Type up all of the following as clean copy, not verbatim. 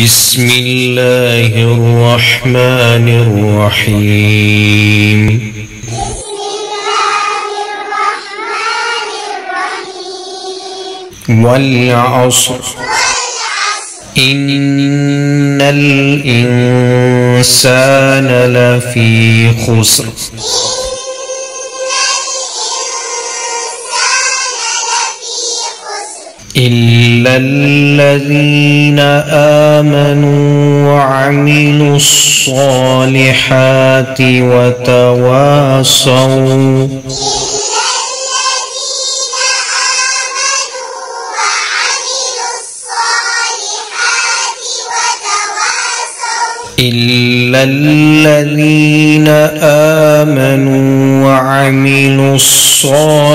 بسم الله الرحمن الرحيم والعصر إن الإنسان لفي خسر إلا الذين آمنوا وعملوا الصالحات وتواصوا إلا الذين آمنوا وعملوا الصالحات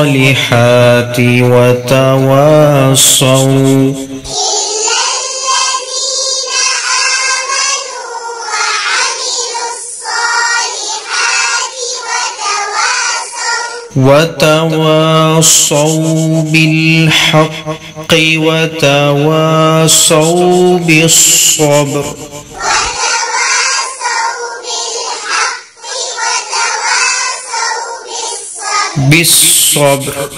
وتواصوا بالحق وتواصوا بالصبر بالصبر